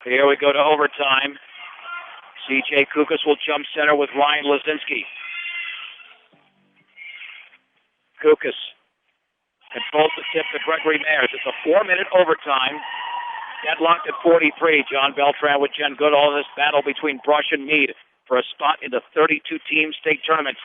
Here we go to overtime. C.J. Kukas will jump center with Ryan Lazinski. Kukas controls the tip to Gregory Mayers. It's a 4-minute overtime. Deadlocked at 43. John Beltran with Jen Goodall in this battle between Brush and Mead for a spot in the 32-team state tournament.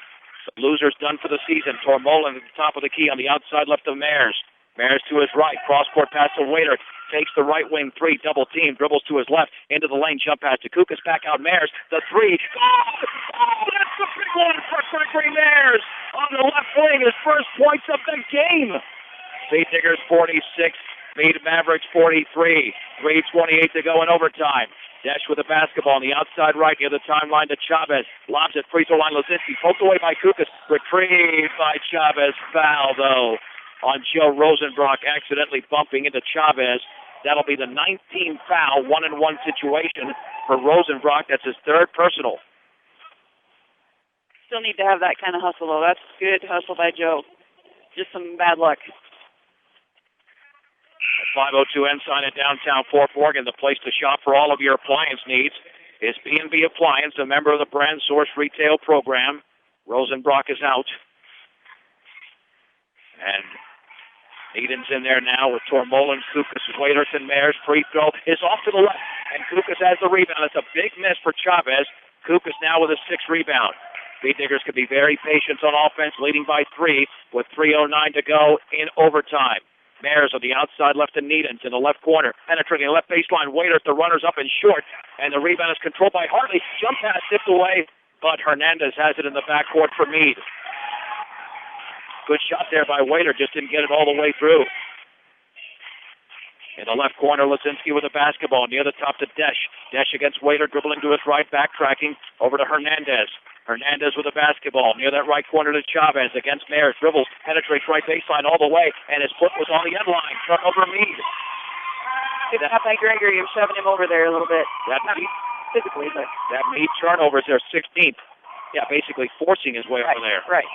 The loser's done for the season. Tormolen at the top of the key on the outside left of Mayers. Mayers to his right. Cross-court pass to Waiter. Takes the right wing three. Double team. Dribbles to his left. Into the lane. Jump pass to Kukas. Back out Mayers. The three. Oh, that's the big one for Gregory Mayers on the left wing. His first points of the game. Mead Diggers 46. Mead Mavericks 43. 3:28 to go in overtime. Desch with the basketball on the outside right near the timeline to Chavez. Lobs it, free throw line, Lazinski. Poked away by Kukas. Retrieved by Chavez. Foul, though, on Joe Rosenbrock, accidentally bumping into Chavez. That'll be the 19th foul, 1-and-1 situation for Rosenbrock. That's his third personal. Still need to have that kind of hustle, though. That's good hustle by Joe. Just some bad luck. 502 Ensign in downtown Fort Morgan, the place to shop for all of your appliance needs is B&B Appliance, a member of the Brand Source Retail Program. Rosenbrock is out. And Eden's in there now with Tormolen, Kukas, Waiterton, Mayers. Free throw is off to the left, and Kukas has the rebound. It's a big miss for Chavez. Kukas now with a 6th rebound. Mead Diggers could be very patient on offense, leading by 3 with 3:09 to go in overtime. Mayers on the outside left to Needens in the left corner. Penetrating the left baseline. Waiter, the runner's up and short. And the rebound is controlled by Hartley. Jump pass tipped away, but Hernandez has it in the backcourt for Mead. Good shot there by Waiter. Just didn't get it all the way through. In the left corner, Lazinski with the basketball. Near the top to Desch. Desch against Waiter, dribbling to his right, backtracking over to Hernandez. Hernandez with the basketball near that right corner to Chavez against Mayers. Dribbles, penetrates right baseline all the way, and his foot was on the end line. Turnover Mead. Good job by Gregory. You're shoving him over there a little bit. That Mead, physically, but that Mead turnover is their 16th. Yeah, basically forcing his way over there. Right.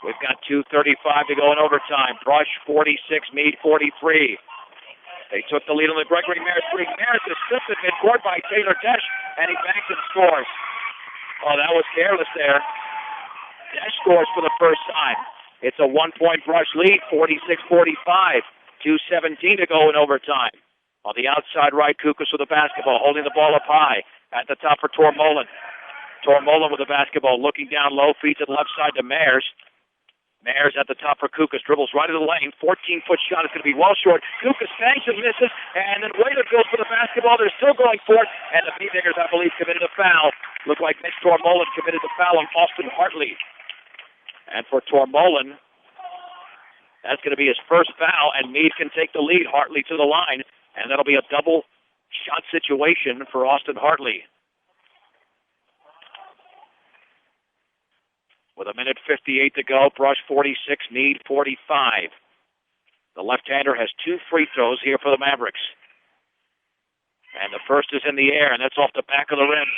We've got 2:35 to go in overtime. Brush 46, Mead 43. They took the lead on the Gregory Mayers three. Mayers is stripped at midcourt by Taylor Desch, and he banks and scores. Oh, that was careless there. Desch scores for the first time. It's a 1-point Brush lead, 46-45. 2:17 to go in overtime. On the outside right, Kukas with the basketball, holding the ball up high. At the top for Tormolen. Tormolen with the basketball, looking down low, feeds it left side to Mayers. Mayers at the top for Kukas, dribbles right into the lane. 14-foot shot is going to be well short. Kukas bangs and misses, and then Waiter goes for the basketball. They're still going for it, and the Mead Diggers, I believe, committed a foul. Looked like Mitch Tormolen committed the foul on Austin Hartley. And for Tormolen, that's going to be his first foul, and Mead can take the lead. Hartley to the line, and that'll be a double shot situation for Austin Hartley. With 1:58 to go, Brush 46, Mead 45. The left-hander has 2 free throws here for the Mavericks. And the first is in the air, and that's off the back of the rim.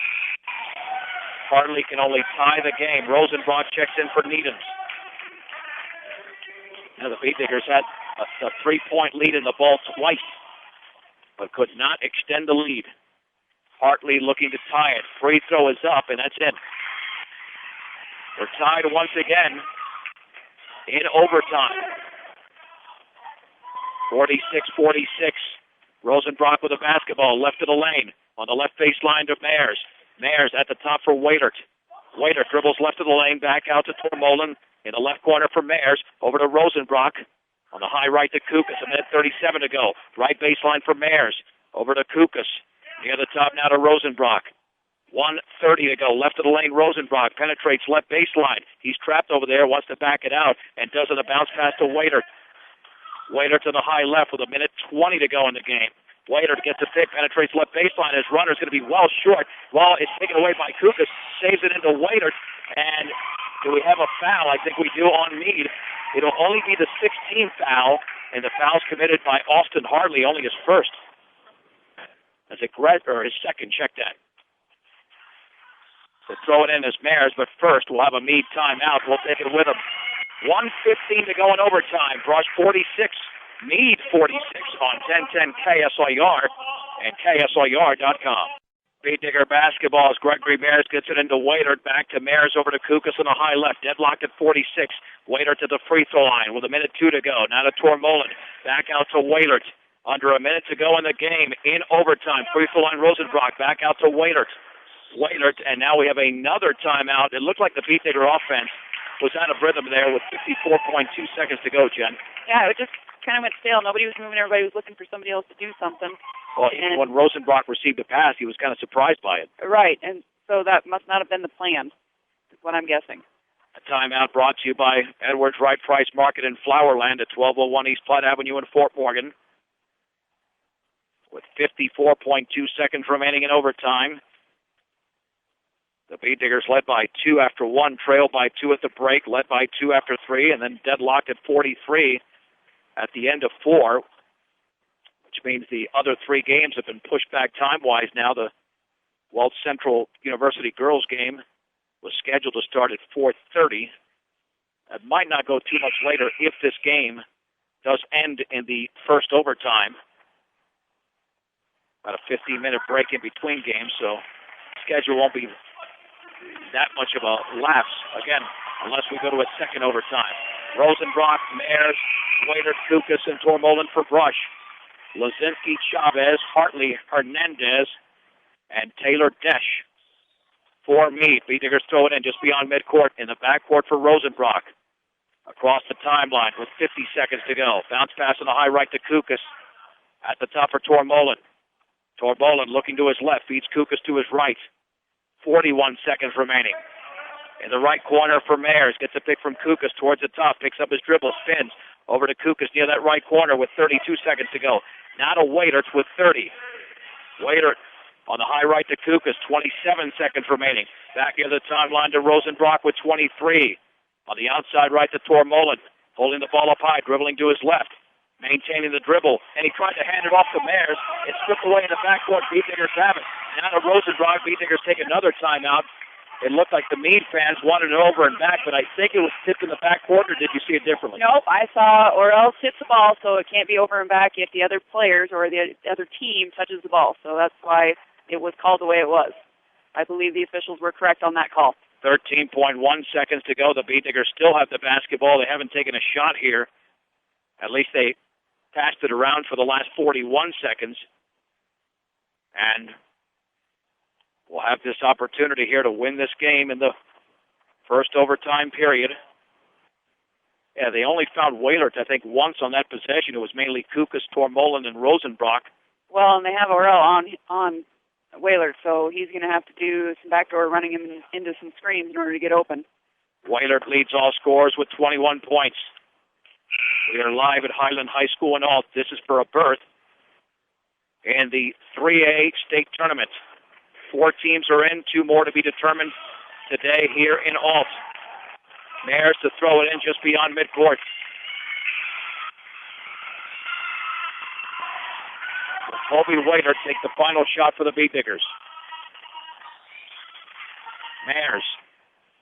Hartley can only tie the game. Rosenbrock checks in for Needens. Now the Mead Diggers had a 3-point lead in the ball twice, but could not extend the lead. Hartley looking to tie it. Free throw is up, and that's it. We're tied once again in overtime. 46-46. Rosenbrock with the basketball, left of the lane. On the left baseline to Mayers. Mayers at the top for Waitert. Waitert dribbles left of the lane, back out to Tormolen. In the left corner for Mayers. Over to Rosenbrock. On the high right to Kukas. 1:37 to go. Right baseline for Mayers. Over to Kukas. Near the top now to Rosenbrock. 1:30 to go. Left of the lane, Rosenbrock penetrates left baseline. He's trapped over there, wants to back it out, and does it a bounce pass to Waiter. Waiter to the high left with 1:20 to go in the game. Waiter gets a pick, penetrates left baseline. His runner's going to be well short. Ball is taken away by Kukas, saves it into Waiter. And do we have a foul? I think we do on Mead. It'll only be the 16th foul, and the foul's committed by Austin Hartley, only his first. That's his second, check that. To throw it in as Mayers, but first we'll have a Mead timeout. We'll take it with him. 1:15 to go in overtime. Brush 46, Mead 46 on 1010 KSIR. and KSLR.com. Beat Digger basketball as Gregory Mares gets it into Waitert. Back to Mares, over to Kukas on the high left. Deadlocked at 46. Waitert to the free throw line with 1:02 to go. Now to Tormolen. Back out to Waitert. Under a minute to go in the game. In overtime. Free throw line Rosenbrock. Back out to Waitert. And now we have another timeout. It looked like the Beat Digger offense was out of rhythm there with 54.2 seconds to go, Jen. Yeah, it just kind of went stale. Nobody was moving. Everybody was looking for somebody else to do something. Well, even when Rosenbrock received the pass, he was kind of surprised by it. Right, and so that must not have been the plan, is what I'm guessing. A timeout brought to you by Edwards Wright Price Market in Flowerland at 1201 East Platte Avenue in Fort Morgan. With 54.2 seconds remaining in overtime. The Beat Diggers led by 2 after 1, trailed by 2 at the break, led by 2 after 3, and then deadlocked at 43 at the end of 4, which means the other 3 games have been pushed back time-wise now. The Welch Central University girls game was scheduled to start at 4:30. It might not go too much later if this game does end in the first overtime. About a 15-minute break in between games, so the schedule won't be that much of a lapse, again, unless we go to a second overtime. Rosenbrock, Mares, Waitert, Kukas, and Tormolen for Brush. Lazinski, Chavez, Hartley, Hernandez, and Taylor Desch for Mead. Beat Diggers throw it in just beyond midcourt in the backcourt for Rosenbrock. Across the timeline with 50 seconds to go. Bounce pass on the high right to Kukas. At the top for Tormolen. Tormolen looking to his left, feeds Kukas to his right. 41 seconds remaining. In the right corner for Mares, gets a pick from Kukas towards the top, picks up his dribble, spins over to Kukas near that right corner with 32 seconds to go. Now to Waitert with 30. Waitert on the high right to Kukas, 27 seconds remaining. Back near the timeline to Rosenbrock with 23. On the outside right to Tormolen, holding the ball up high, dribbling to his left. Maintaining the dribble, and he tried to hand it off to Mares. It's stripped away in the backcourt. Beat Diggers have it. Now to Rosenbrock. Beat Diggers take another timeout. It looked like the Mead fans wanted it over and back, but I think it was tipped in the backcourt, or did you see it differently? Nope, I saw Orel tip the ball, so it can't be over and back if the other players or the other team touches the ball. So that's why it was called the way it was. I believe the officials were correct on that call. 13.1 seconds to go. The Beat Diggers still have the basketball. They haven't taken a shot here. At least they passed it around for the last 41 seconds. And we'll have this opportunity here to win this game in the first overtime period. Yeah, they only found Waitert, I think, once on that possession. It was mainly Kukas, Tormolen, and Rosenbrock. Well, and they have Orel on Waitert, so he's going to have to do some backdoor running him into some screens in order to get open. Waitert leads all scorers with 21 points. We are live at Highland High School in Alt. This is for a berth in the 3A state tournament. 4 teams are in, 2 more to be determined today here in Alt. Mares to throw it in just beyond midcourt. Colby Waitert takes the final shot for the Beat Diggers. Mares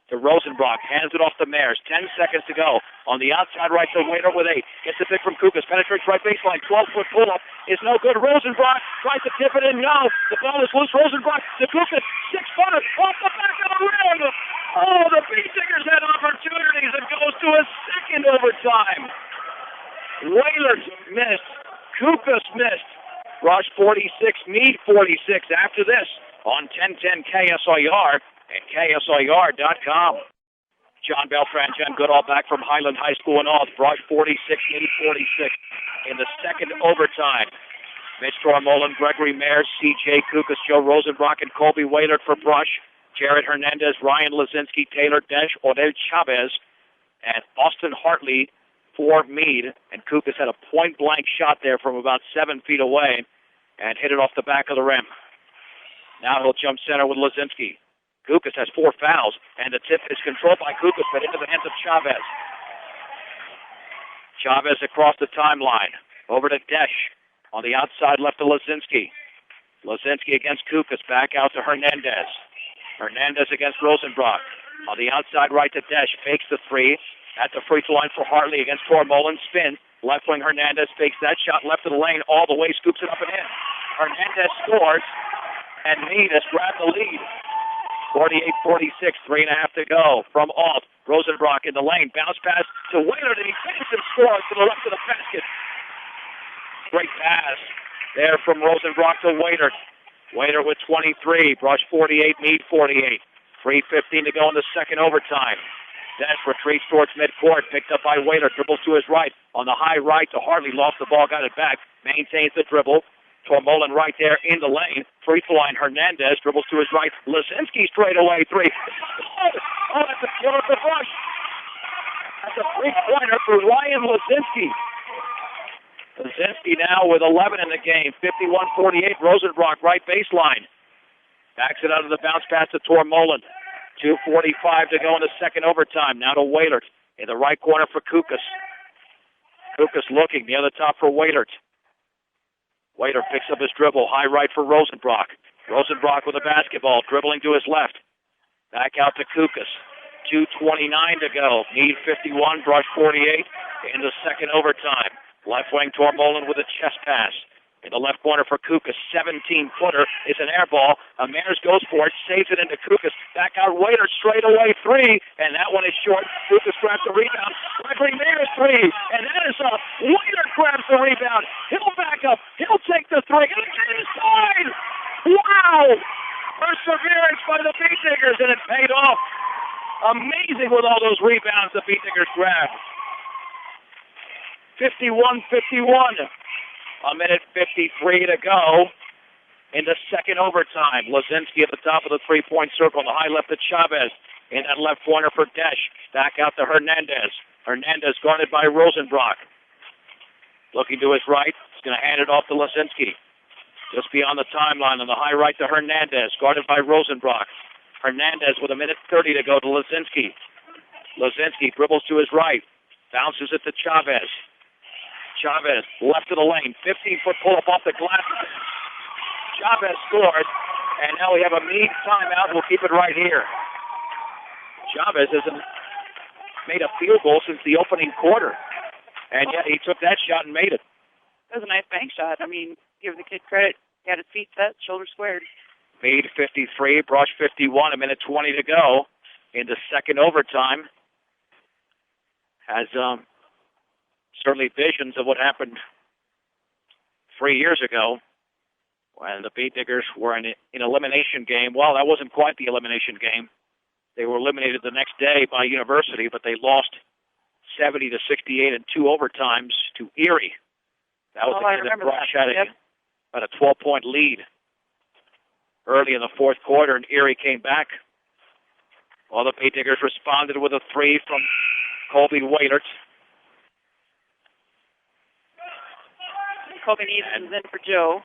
to Rosenbrock, hands it off to Mares. 10 seconds to go. On the outside right to Waitert with 8. Gets a pick from Kukas, penetrates right baseline. 12-foot pull-up is no good. Rosenbrock tries to tip it in. No, the ball is loose. Rosenbrock to Kukas, 6-footer off the back of the rim. Oh, the Beat Diggers had opportunities. It goes to a second overtime. Waitert missed. Kukas missed. Rush 46, Mead 46. After this on 1010 KSLR and KSLR.com. John Beltran, Jen Goodall back from Highland High School in Alt. Brush 46, Mead 46 in the second overtime. Mitch Tormolen, Gregory Mares, C.J. Kukas, Joe Rosenbrock, and Colby Waitert for Brush. Jared Hernandez, Ryan Lazinski, Taylor Desch, Odell Chavez, and Austin Hartley for Mead. And Kukas had a point-blank shot there from about 7 feet away and hit it off the back of the rim. Now he'll jump center with Lazinski. Kukas has 4 fouls, and the tip is controlled by Kukas, but into the hands of Chavez. Chavez across the timeline. Over to Desch. On the outside left to Lazinski. Lazinski against Kukas. Back out to Hernandez. Hernandez against Rosenbrock. On the outside right to Desch. Fakes the 3. At the free throw line for Hartley against Tormolen. Spin. Left wing Hernandez fakes that shot left of the lane all the way. Scoops it up and in. Hernandez scores, and Mead has grabbed the lead. 48-46, 3.5 to go. From Alt, Rosenbrock in the lane. Bounce pass to Waylert, and he finishes and scores to the left of the basket. Great pass there from Rosenbrock to Waylert. Waylert with 23. Brush 48, Mead 48. 3:15 to go in the second overtime. Dash retreats towards midcourt. Picked up by Waylert. Dribbles to his right. On the high right to Hartley. Lost the ball. Got it back. Maintains the dribble. Tormolin right there in the lane. Free throw line. Hernandez dribbles to his right. Lazinski straight away three. Oh, that's a killer for Brush. That's a three-pointer for Ryan Lazinski. Lazinski now with 11 in the game. 51-48. Rosenbrock right baseline. Backs it out of the bounce pass to Tormolin. 2:45 to go in the second overtime. Now to Waylert in the right corner for Kukas. Kukas looking near the top for Waylert. Waylert picks up his dribble. High right for Rosenbrock. Rosenbrock with the basketball. Dribbling to his left. Back out to Kukas. 2:29 to go. Mead 51, Brush 48 in the second overtime. Left wing Tormolin with a chest pass. In the left corner for Kukas, 17-footer is an air ball. Mares goes for it, saves it into Kukas. Back out Waylert, straight away three, and that one is short. Kukas grabs the rebound. Gregory Mares three, and that is up. Waylert grabs the rebound. He'll back up. He'll take the three. And it's inside. Wow! Perseverance by the Beat Diggers, and it paid off. Amazing with all those rebounds the Beat Diggers grabbed. 51-51. 1:53 to go in the second overtime. Lazinski at the top of the three-point circle. On the high left to Chavez. In that left corner for Desch. Back out to Hernandez. Hernandez guarded by Rosenbrock. Looking to his right. He's going to hand it off to Lazinski. Just beyond the timeline on the high right to Hernandez. Guarded by Rosenbrock. Hernandez with 1:30 to go to Lazinski. Lazinski dribbles to his right. Bounces it to Chavez. Chavez left of the lane. 15-foot pull-up off the glass. Chavez scored. And now we have a Mead timeout. We'll keep it right here. Chavez hasn't made a field goal since the opening quarter. And yet he took that shot and made it. That was a nice bank shot. I mean, give the kid credit. He had his feet set, shoulders squared. Mead 53, Brush 51, 1:20 to go in the second overtime. Has certainly visions of what happened 3 years ago when the Beat Diggers were in an elimination game. Well, that wasn't quite the elimination game. They were eliminated the next day by University, but they lost 70-68 in two overtimes to Erie. That was the game that Brush had about a 12-point lead early in the fourth quarter, and Erie came back. Well, the Beat Diggers responded with a three from Colby Waylert. Colby Needens in for Joe.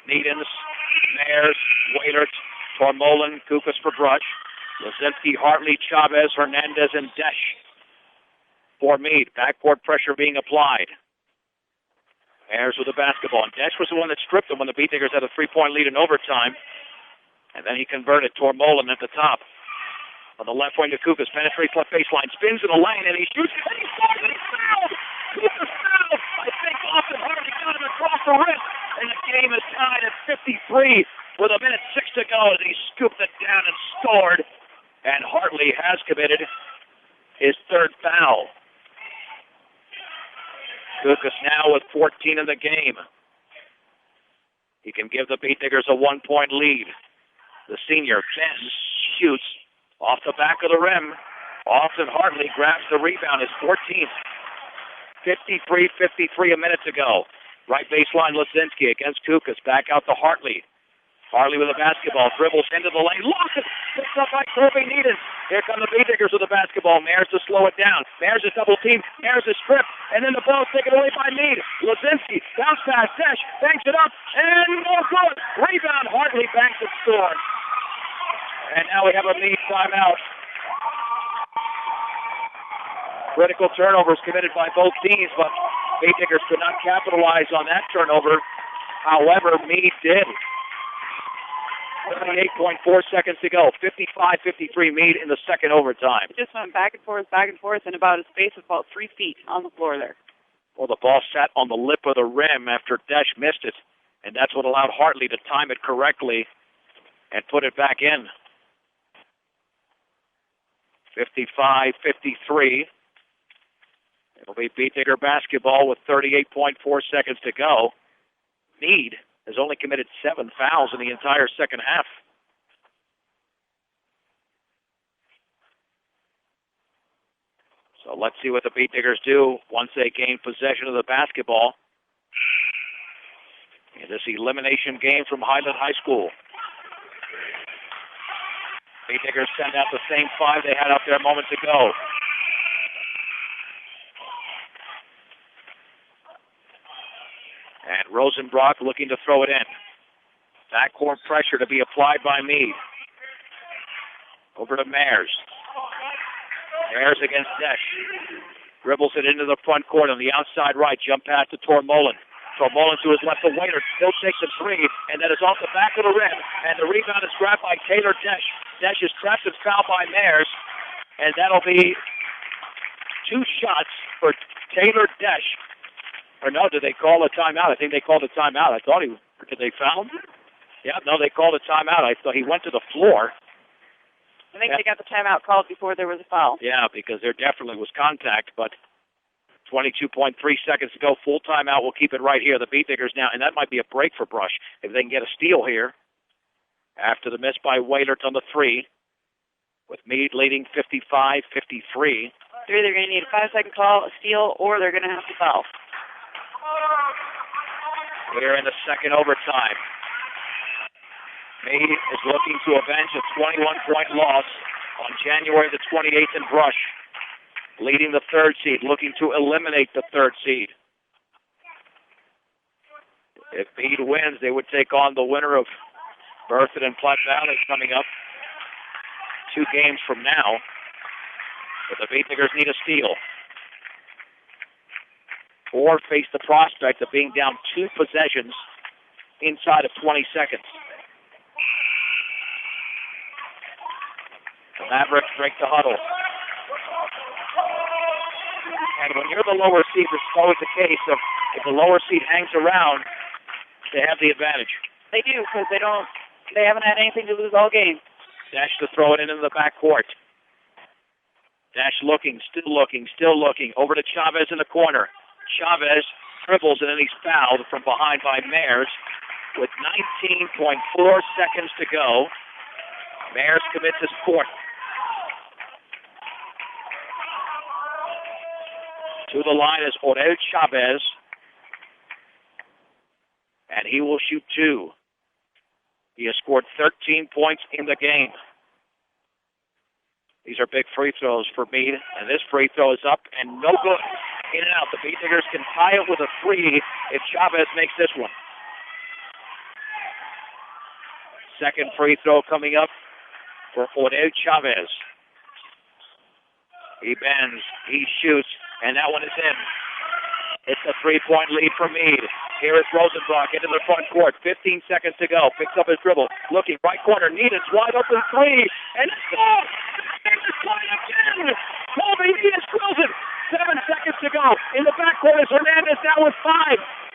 Needens, Mares, Waylert, Tormolin, Kukas for Brush. Lazinski, Hartley, Chavez, Hernandez, and Desch for Mead. Backcourt pressure being applied. Mares with the basketball. And Desch was the one that stripped him when the Beat Diggers had a three-point lead in overtime. And then he converted. Tormolin at the top. On the left wing to Kukas. Penetrates left baseline. Spins in the lane, and he shoots. And he scores, and he fouled! Kukas fouled! I think Austin Hartley got him across the wrist. And the game is tied at 53 with 1:06 to go as he scooped it down and scored. And Hartley has committed his third foul. Kukas now with 14 in the game. He can give the Beat Diggers a 1-point lead. The senior bends, shoots off the back of the rim. Austin Hartley grabs the rebound, his 14th. 53-53 a minute to go. Right baseline Lazinski against Kukas. Back out to Hartley. Hartley with the basketball. Dribbles into the lane. Lost it. Picked up by Colby Needens. Here come the Beat Diggers with the basketball. Mares to slow it down. Mares is double teamed. Mares is stripped. And then the ball's taken away by Mead. Lazinski. Bounce pass. Desch. Banks it up. And no good. Rebound. Hartley banks it. Scores. And now we have a Mead timeout. Critical turnovers committed by both teams, but Beat Diggers could not capitalize on that turnover. However, Mead did. 38.4 seconds to go. 55-53 Mead in the second overtime. It just went back and forth, in about a space of about 3 feet on the floor there. Well, the ball sat on the lip of the rim after Desch missed it, and that's what allowed Hartley to time it correctly and put it back in. 55-53. It'll be Beat-Digger basketball with 38.4 seconds to go. Mead has only committed 7 fouls in the entire second half. So let's see what the Beat-Diggers do once they gain possession of the basketball in this elimination game from Highland High School. Beat-Diggers send out the same 5 they had up there moments ago. And Rosenbrock looking to throw it in. Backcourt pressure to be applied by Mead. Over to Mayers. Mayers against Desch. Dribbles it into the front court on the outside right. Jump pass to Tormolen. Tormolen to his left. The Waiter still takes a 3, and then is off the back of the rim. And the rebound is grabbed by Taylor Desch. Desch is trapped and fouled by Mayers. And that'll be 2 shots for Taylor Desch. Or no, did they call a timeout? I think they called a timeout. I thought did they foul him? Yeah, no, they called a timeout. I thought he went to the floor. I think they got the timeout called before there was a foul. Yeah, because there definitely was contact, but 22.3 seconds to go. Full timeout. We'll keep it right here. The Beat-Diggers now, and that might be a break for Brush if they can get a steal here after the miss by Wailert on the 3, with Mead leading 55-53. They're either going to need a 5-second call, a steal, or they're going to have to foul. We're in the second overtime. Mead is looking to avenge a 21-point loss on January the 28th in Brush, leading the 3rd seed, looking to eliminate the 3rd seed. If Mead wins, they would take on the winner of Berthoud and Platte Valley coming up 2 games from now. But the Beat-Diggers need a steal. Or face the prospect of being down 2 possessions inside of 20 seconds. The Mavericks break the huddle. And when you're the lower seed, it's always the case of if the lower seed hangs around, they have the advantage. They do, because they haven't had anything to lose all game. Desch to throw it into the backcourt. Desch looking, still looking. Over to Chavez in the corner. Chavez dribbles and then he's fouled from behind by Mayers with 19.4 seconds to go. Mayers commits his 4th. To the line is Orel Chavez, and he will shoot 2. He has scored 13 points in the game. These are big free throws for Mead, and this free throw is up and no good. In and out. The Beat-Diggers can tie it with a 3 if Chavez makes this one. Second free throw coming up for Orel Chavez. He bends, he shoots, and that one is in. It's a 3-point lead for Mead. Here is Rosenbrock into the front court. 15 seconds to go. Picks up his dribble. Looking right corner. Needham's wide open 3. And it's good! It's tied again! Colby Needham drills it. 7 seconds to go. In the backcourt is Hernandez now with 5.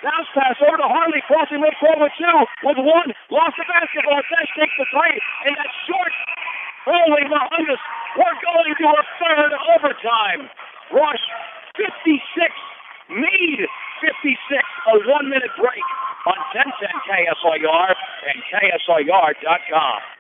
Bounce pass over to Hartley. Crossing midcourt with 2. With 1. Lost the basketball. Desch takes the 3. And that's short. Holy Mahomes. We're going to a 3rd overtime. Rush 56. Mead 56, a 1-minute break on 1010 KSIR and KSIR.com.